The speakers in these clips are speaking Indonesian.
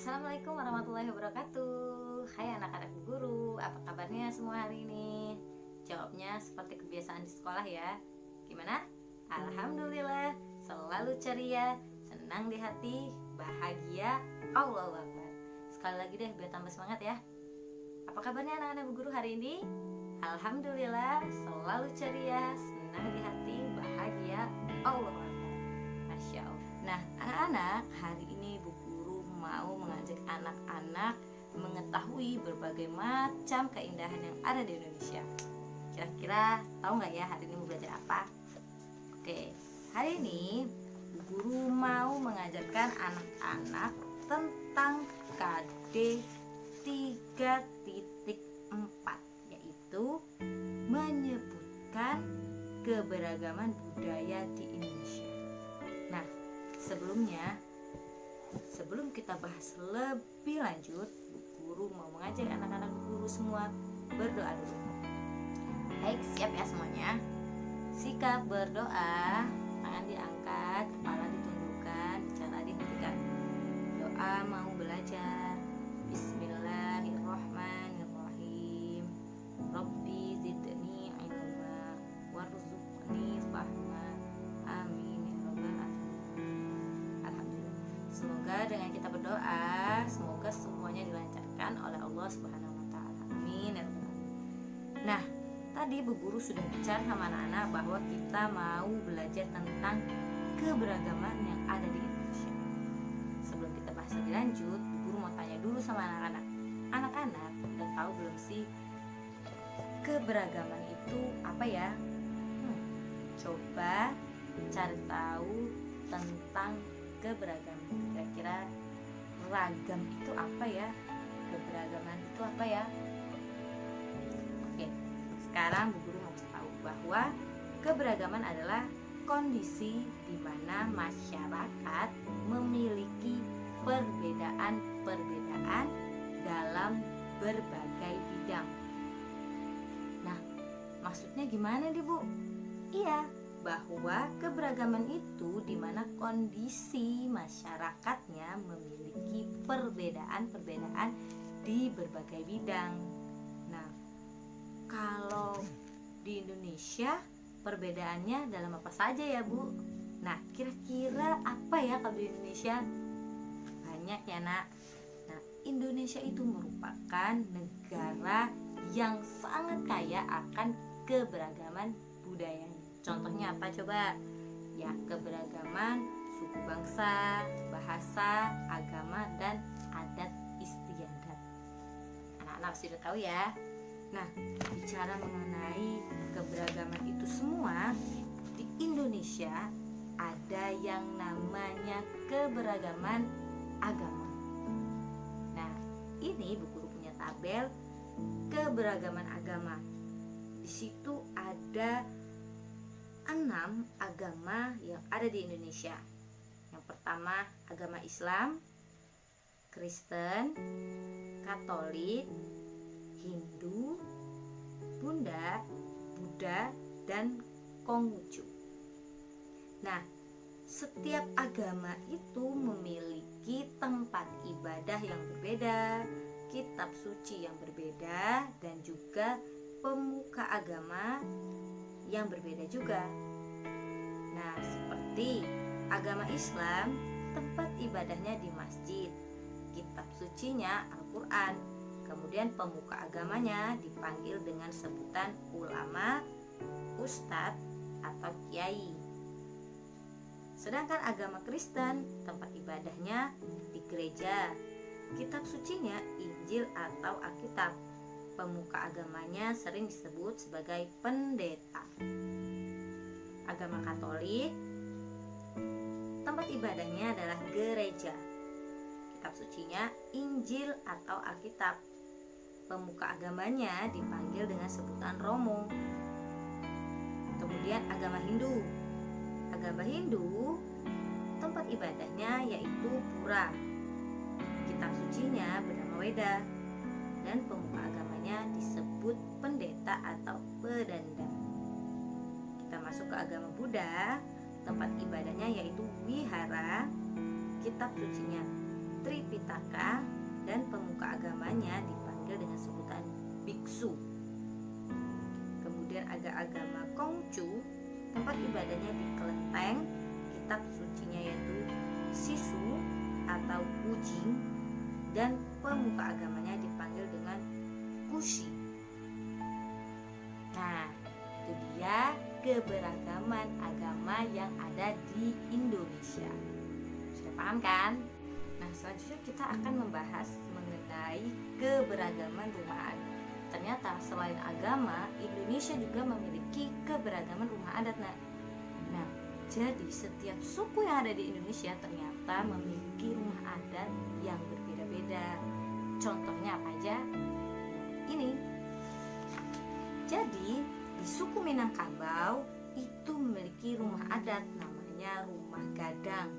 Assalamualaikum warahmatullahi wabarakatuh. Hai anak-anak guru, apa kabarnya semua hari ini? Jawabnya seperti kebiasaan di sekolah ya. Gimana? Alhamdulillah, selalu ceria, senang di hati, bahagia, Allahu Akbar. Sekali lagi deh biar tambah semangat ya. Apa kabarnya anak-anak guru hari ini? Alhamdulillah, selalu ceria, senang di hati, bahagia, Allahu Akbar. Masya Allah. Nah, anak-anak, hari ini Bu Guru mau mengajak anak-anak mengetahui berbagai macam keindahan yang ada di Indonesia. Kira-kira tahu nggak ya hari ini mau belajar apa? Oke, hari ini Bu Guru mau mengajarkan anak-anak tentang KD 3.4, yaitu menyebutkan keberagaman budaya di Indonesia. Nah, sebelum kita bahas lebih lanjut, Bu Guru mau mengajak anak-anak guru semua berdoa dulu. Baik, siap ya semuanya? Sikap berdoa, tangan diangkat, kepala ditundukkan, bicara dihentikan. Doa mau belajar. Bismillahirrahmanirrahim. Rabbi zidni ilma warzuqni fahma. Amin ya rabbal alamin. Alhamdulillah. Semoga dengan kita berdoa, semoga semuanya dilancarkan oleh Allah Subhanahu wa taala. Amin ya rabbal alamin. Nah, tadi Bu Guru sudah bicara sama anak-anak bahwa kita mau belajar tentang keberagaman yang ada di Indonesia. Sebelum kita bahas lebih lanjut, Bu Guru mau tanya dulu sama anak-anak. Anak-anak udah tahu belum sih keberagaman itu apa ya? Coba cari tahu tentang keberagaman. Kira-kira ragam itu apa ya? Keberagaman itu apa ya? Oke, sekarang Bu Guru mau kasih tahu bahwa keberagaman adalah kondisi di mana masyarakat memiliki perbedaan-perbedaan dalam berbagai bidang. Nah, maksudnya gimana nih Bu? Iya, bahwa keberagaman itu di mana kondisi masyarakatnya memiliki perbedaan-perbedaan di berbagai bidang. Nah, kalau di Indonesia perbedaannya dalam apa saja ya Bu? Nah, kira-kira apa ya kalau di Indonesia? Banyak ya Nak. Nah, Indonesia itu merupakan negara yang sangat kaya akan keberagaman budayanya. Contohnya apa coba? Ya, keberagaman suku bangsa, bahasa, agama, dan adat istiadat. Anak-anak sudah tahu ya. Nah, bicara mengenai keberagaman itu semua, di Indonesia ada yang namanya keberagaman agama. Nah, ini Bu Guru punya tabel keberagaman agama. Di situ ada 6 agama yang ada di Indonesia. Yang pertama agama Islam, Kristen, Katolik, Hindu, Buddha, dan Konghucu. Nah, setiap agama itu memiliki tempat ibadah yang berbeda, kitab suci yang berbeda, dan juga pemuka agama yang berbeda juga. Nah, seperti agama Islam, tempat ibadahnya di masjid, kitab sucinya Al-Quran, kemudian pemuka agamanya dipanggil dengan sebutan ulama, ustadz, atau kiai. Sedangkan agama Kristen, tempat ibadahnya di gereja, kitab sucinya Injil atau Alkitab. Pemuka agamanya sering disebut sebagai pendeta. Agama Katolik, tempat ibadahnya adalah gereja. Kitab sucinya Injil atau Alkitab. Pemuka agamanya dipanggil dengan sebutan Romo. Kemudian agama Hindu. Agama Hindu, tempat ibadahnya yaitu pura. Kitab sucinya bernama Weda. Dan pemuka agamanya disebut pendeta atau pedanda. Kita masuk ke agama Buddha, tempat ibadahnya yaitu wihara, kitab sucinya Tripitaka, dan pemuka agamanya dipanggil dengan sebutan biksu. Kemudian agama Konghucu, tempat ibadahnya di kelenteng, kitab sucinya yaitu Sisu atau Wujing, dan pemuka agamanya dipanggil dengan Kushi. Nah, itu dia keberagaman agama yang ada di Indonesia. Sudah paham kan? Nah, selanjutnya kita akan membahas mengenai keberagaman rumah adat. Ternyata selain agama, Indonesia juga memiliki keberagaman rumah adat. Nah, jadi setiap suku yang ada di Indonesia ternyata memiliki rumah adat yang berbeda-beda. Contohnya apa aja? Ini. Jadi di suku Minangkabau itu memiliki rumah adat namanya rumah gadang.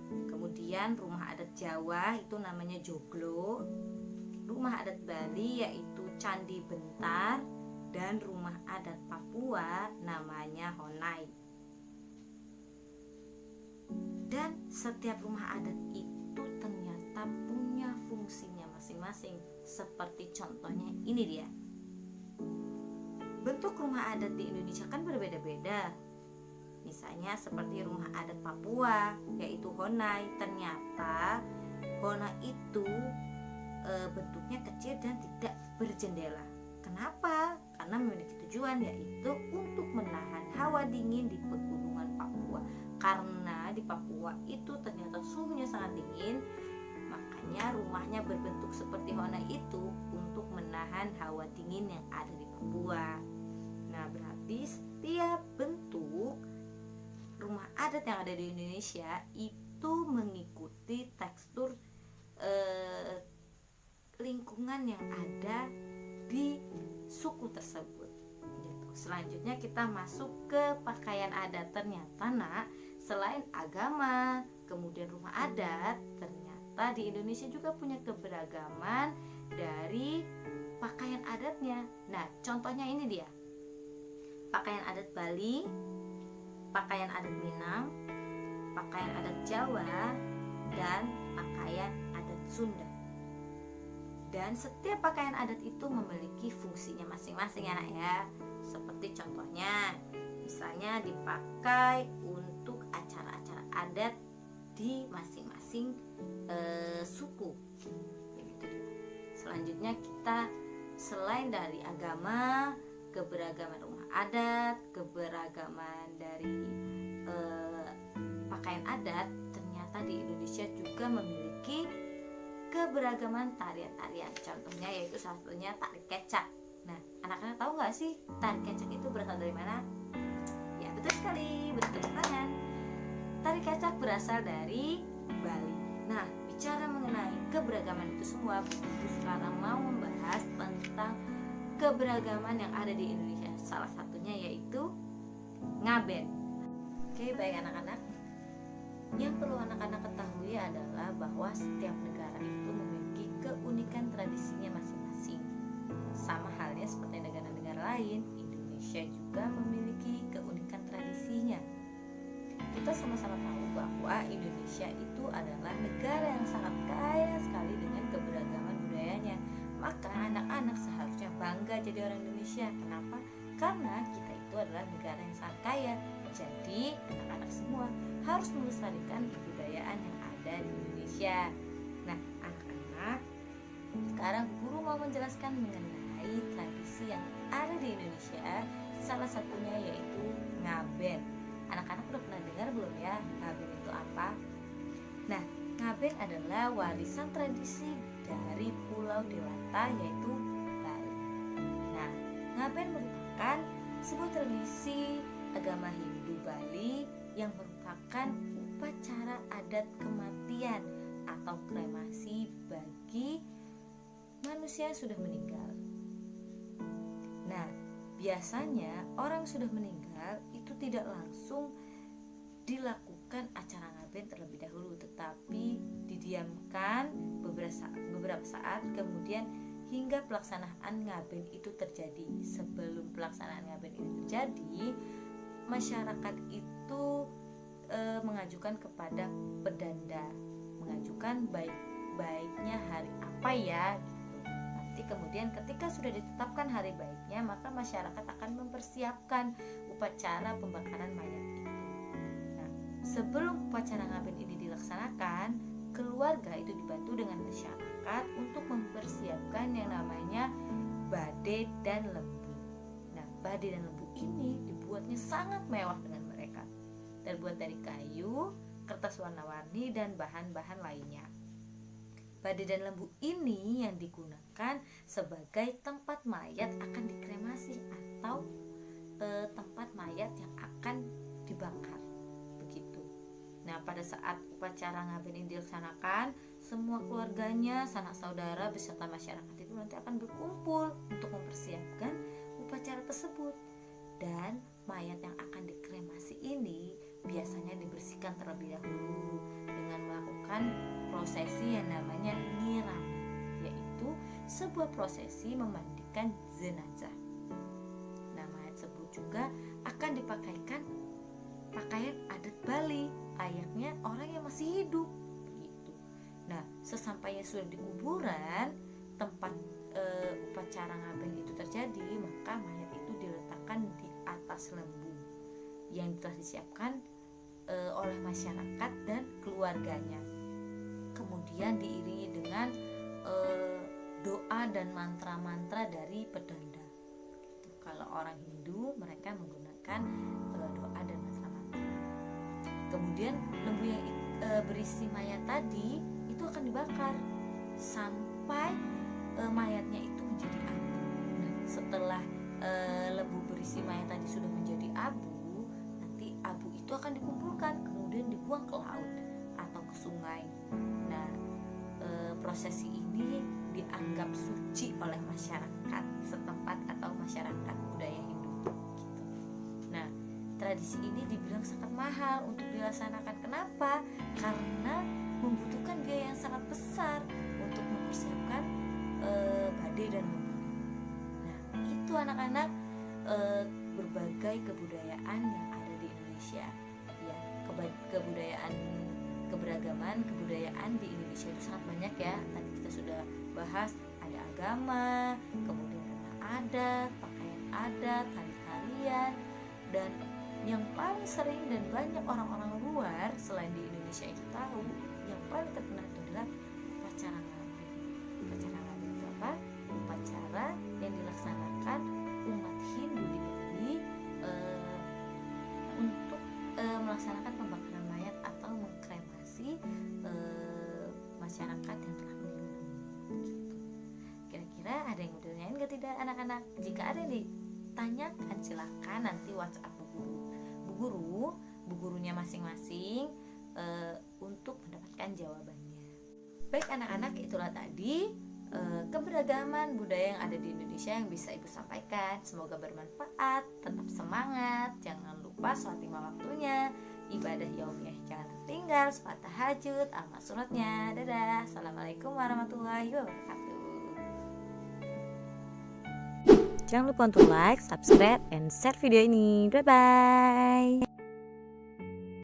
Kemudian rumah adat Jawa itu namanya joglo. Rumah adat Bali yaitu Candi Bentar, dan rumah adat Papua namanya Honai. Dan setiap rumah adat itu ternyata punya fungsinya masing-masing. Seperti contohnya ini dia. Bentuk rumah adat di Indonesia kan berbeda-beda. Misalnya seperti rumah adat Papua yaitu Honai. Ternyata Honai itu bentuknya kecil dan tidak berjendela. Kenapa? Karena memiliki tujuan yaitu untuk menahan hawa dingin di pegunungan Papua. Karena di Papua itu ternyata suhunya sangat dingin, makanya rumahnya berbentuk seperti Honai itu untuk menahan hawa dingin yang ada di Papua. Nah, berarti setiap bentuk rumah adat yang ada di Indonesia itu mengikuti tekstur lingkungan yang ada di suku tersebut. Selanjutnya kita masuk ke pakaian adat. Ternyata selain agama, kemudian rumah adat, ternyata di Indonesia juga punya keberagaman dari pakaian adatnya. Nah, contohnya ini dia. Pakaian adat Bali, pakaian adat Minang, pakaian adat Jawa, dan pakaian adat Sunda. Dan setiap pakaian adat itu memiliki fungsinya masing-masing ya, Nak ya. Seperti contohnya, misalnya dipakai untuk acara-acara adat di masing-masing suku. Begitu. Selanjutnya kita selain dari agama, keberagaman rumah adat, keberagaman dari pakaian adat, ternyata di Indonesia juga memiliki keberagaman tarian-tarian. Contohnya yaitu salah satunya tari kecak. Nah, anak-anak tahu nggak sih tari kecak itu berasal dari mana? Ya, betul sekali, bertepuk tangan. Tari kecak berasal dari Bali. Nah, bicara mengenai keberagaman itu semua, Ibu sekarang mau membahas tentang keberagaman yang ada di Indonesia. Salah satunya yaitu ngaben. Oke, baik anak-anak. Yang perlu anak-anak ketahui adalah bahwa setiap negara itu memiliki keunikan tradisinya masing-masing. Sama halnya seperti negara-negara lain, Indonesia juga memiliki keunikan tradisinya. Kita sama-sama tahu bahwa Indonesia itu adalah negara yang sangat kaya sekali dengan keberagaman budayanya. Maka anak-anak seharusnya bangga jadi orang Indonesia. Kenapa? Karena kita itu adalah negara yang sangat kaya. Jadi anak-anak semua harus melestarikan kebudayaan yang ada di Indonesia. Nah, anak-anak, sekarang guru mau menjelaskan mengenai tradisi yang ada di Indonesia. Salah satunya yaitu ngaben. Anak-anak udah pernah dengar belum ya ngaben itu apa? Nah, ngaben adalah warisan tradisi dari Pulau Dewata yaitu Bali. Nah, ngaben merupakan sebuah tradisi agama Hindu Bali yang merupakan upacara adat kematian atau kremasi bagi manusia yang sudah meninggal. Nah, biasanya orang sudah meninggal itu tidak langsung dilakukan acara ngaben terlebih dahulu, tetapi didiamkan beberapa saat kemudian hingga pelaksanaan ngaben itu terjadi. Sebelum pelaksanaan ngaben itu terjadi, masyarakat itu mengajukan kepada pedanda, mengajukan baik baiknya hari apa ya gitu. Nanti kemudian ketika sudah ditetapkan hari baiknya, maka masyarakat akan mempersiapkan upacara pembakaran mayat itu. Nah, sebelum upacara ngaben ini dilaksanakan, keluarga itu dibantu dengan masyarakat untuk mempersiapkan yang namanya bade dan lembu. Nah, bade dan lembu ini dibuatnya sangat mewah dengan mereka. Terbuat dari kayu, kertas warna-warni, dan bahan-bahan lainnya. Bade dan lembu ini yang digunakan sebagai tempat mayat akan dikremasi atau tempat mayat yang akan dibakar. Begitu. Nah, pada saat upacara ngaben ini dilaksanakan, semua keluarganya, sanak saudara beserta masyarakat itu nanti akan berkumpul untuk mempersiapkan upacara tersebut. Dan mayat yang akan dikremasi ini biasanya dibersihkan terlebih dahulu dengan melakukan prosesi yang namanya nyirami, yaitu sebuah prosesi memandikan jenazah. Nah, mayat tersebut juga akan dipakaikan pakaian adat Bali layaknya orang yang masih hidup begitu. Nah, sesampainya sudah di kuburan tempat upacara ngaben itu terjadi, maka mayat itu diletakkan di atas lembu yang telah disiapkan oleh masyarakat dan keluarganya. Kemudian diiringi dengan doa dan mantra-mantra dari pedanda. Gitu. Kalau orang Hindu mereka menggunakan doa dan mantra-mantra. Kemudian lembu yang berisi mayat tadi itu akan dibakar sampai mayatnya itu menjadi abu. Nah, setelah lembu berisi mayat tadi sudah menjadi abu, nanti abu itu akan dikumpulkan kemudian dibuang ke laut atau ke sungai. Nah, prosesi ini dianggap suci oleh masyarakat setempat atau masyarakat budaya Hindu gitu. Nah, tradisi ini dibilang sangat mahal untuk dilaksanakan. Kenapa? Karena membutuhkan biaya yang sangat besar untuk mempersiapkan bade dan lembu. Nah, itu anak-anak berbagai kebudayaan yang ada di Indonesia. Ya, kebudayaan keberagaman kebudayaan di Indonesia itu sangat banyak ya. Tadi kita sudah bahas ada agama, kemudian ada adat, pakaian adat, tari-tarian, dan yang paling sering dan banyak orang-orang luar selain di Indonesia itu tahu, yang paling terkenal itu adalah upacara ngaben. Upacara ngaben itu apa? Upacara yang dilaksanakan umat Hindu di Bali untuk melaksanakan pembakaran mayat atau mengkremasi masyarakat yang telah meninggal. Gitu. Kira-kira ada yang mau ditanyain gak tidak anak-anak? Jika ada yang ditanyakan silakan nanti WhatsApp bu gurunya masing-masing untuk mendapatkan jawabannya. Baik anak-anak, itulah tadi keberagaman budaya yang ada di Indonesia yang bisa ibu sampaikan. Semoga bermanfaat, tetap semangat, jangan lupa sholat 5 waktunya, ibadah yaumiyah jangan tertinggal, sholat tahajud, amal suratnya. Dadah, assalamualaikum warahmatullahi wabarakatuh. Jangan lupa untuk like, subscribe, and share video ini. Bye bye.